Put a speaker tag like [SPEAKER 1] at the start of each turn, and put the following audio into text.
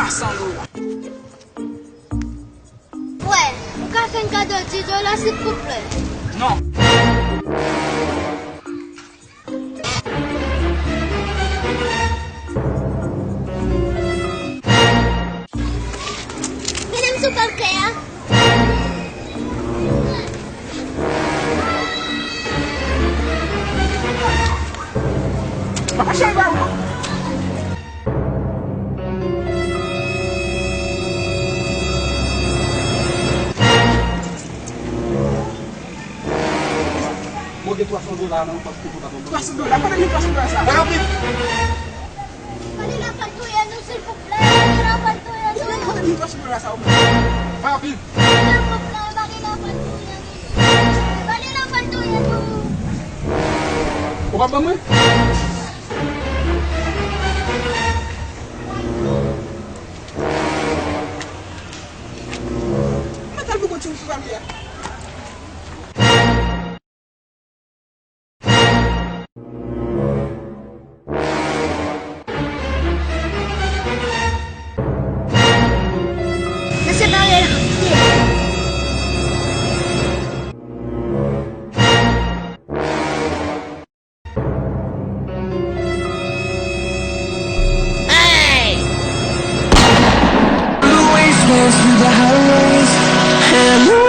[SPEAKER 1] $300.
[SPEAKER 2] Ouais, on va faire un cadeau de $10 s'il vous plaît.
[SPEAKER 1] Non.
[SPEAKER 2] Minum suka kaya?
[SPEAKER 1] Makasya ba ako? Mau dia $300 ng pagpupunta ko. $300? Paano yung $300 sa akin? Bakit?
[SPEAKER 2] Malinapan ko yan s'il vous plaît. Malinapan ko yan.
[SPEAKER 1] Paano yung $300 sa akin? Bakit?
[SPEAKER 2] Malinapan ko yan. Malinapan ko yan.
[SPEAKER 1] Buka ba mo eh? Matal mo ko yung suram niya.
[SPEAKER 2] Nasa bagay ako.
[SPEAKER 3] Through the highways and